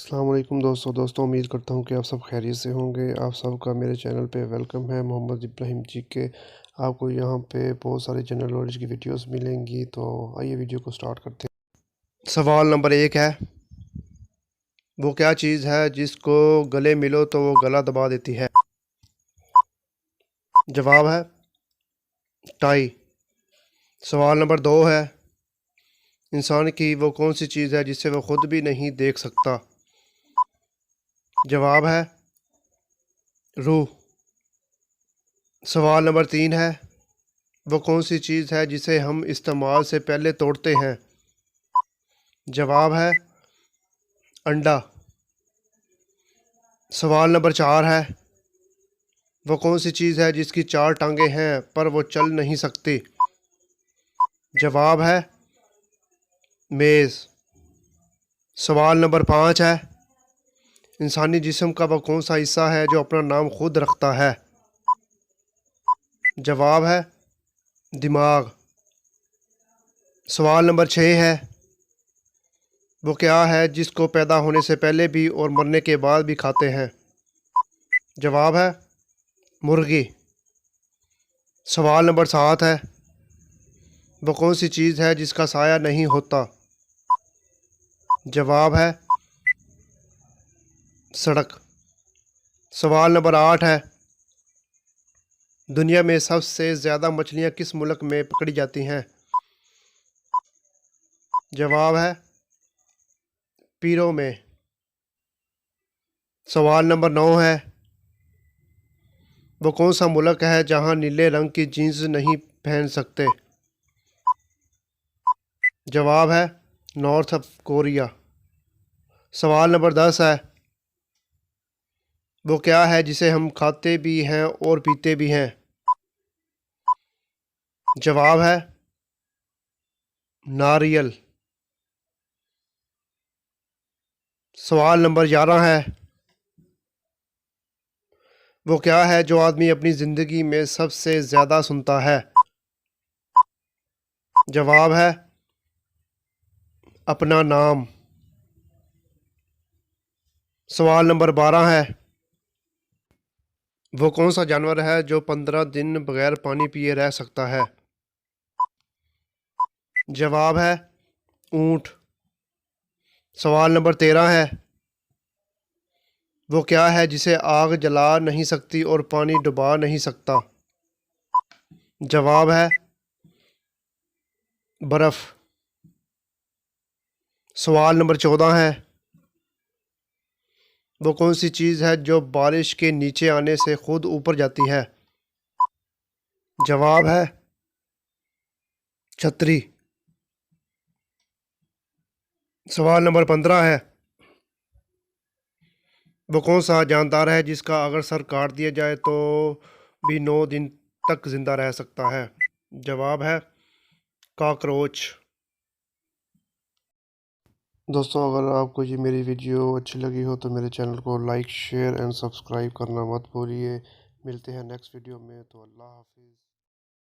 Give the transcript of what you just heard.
अस्सलाम वालेकुम दोस्तों उम्मीद करता हूँ कि आप सब खैरियत से होंगे। आप सबका मेरे चैनल पे वेलकम है। मोहम्मद इब्राहिम जी के आपको यहाँ पे बहुत सारे जनरल नॉलेज की वीडियोस मिलेंगी, तो आइए वीडियो को स्टार्ट करते हैं। सवाल नंबर 1 है, वो क्या चीज़ है जिसको गले मिलो तो वो गला दबा देती है? जवाब है टाई। सवाल नंबर 2 है, इंसान की वो कौन सी चीज़ है जिसे वो खुद भी नहीं देख सकता? जवाब है रूह। सवाल नंबर 3 है, वो कौन सी चीज़ है जिसे हम इस्तेमाल से पहले तोड़ते हैं? जवाब है अंडा। सवाल नंबर 4 है, वो कौन सी चीज़ है जिसकी 4 टांगें हैं पर वो चल नहीं सकती? जवाब है मेज़। सवाल नंबर 5 है, इंसानी जिस्म का वो कौन सा हिस्सा है जो अपना नाम खुद रखता है? जवाब है दिमाग। सवाल नंबर 6 है, वो क्या है जिसको पैदा होने से पहले भी और मरने के बाद भी खाते हैं? जवाब है मुर्गी। सवाल नंबर 7 है, वो कौन सी चीज़ है जिसका साया नहीं होता? जवाब है सड़क। सवाल नंबर 8 है, दुनिया में सबसे ज़्यादा मछलियाँ किस मुल्क में पकड़ी जाती हैं? जवाब है पीरो में। सवाल नंबर 9 है, वो कौन सा मुल्क है जहाँ नीले रंग की जीन्स नहीं पहन सकते? जवाब है नॉर्थ कोरिया। सवाल नंबर 10 है, वो क्या है जिसे हम खाते भी हैं और पीते भी हैं? जवाब है नारियल। सवाल नंबर 11 है, वो क्या है जो आदमी अपनी ज़िंदगी में सबसे ज़्यादा सुनता है? जवाब है अपना नाम। सवाल नंबर 12 है, वो कौन सा जानवर है जो 15 दिन बगैर पानी पिए रह सकता है? जवाब है ऊंट। सवाल नंबर 13 है, वो क्या है जिसे आग जला नहीं सकती और पानी डुबा नहीं सकता? जवाब है बर्फ़। सवाल नंबर 14 है, वो कौन सी चीज़ है जो बारिश के नीचे आने से खुद ऊपर जाती है? जवाब है छतरी। सवाल नंबर 15 है, वो कौन सा जानदार है जिसका अगर सर काट दिया जाए तो भी 9 दिन तक जिंदा रह सकता है? जवाब है कॉकरोच। दोस्तों अगर आपको ये मेरी वीडियो अच्छी लगी हो तो मेरे चैनल को लाइक शेयर एंड सब्सक्राइब करना मत भूलिए। मिलते हैं नेक्स्ट वीडियो में, तो अल्लाह हाफिज़।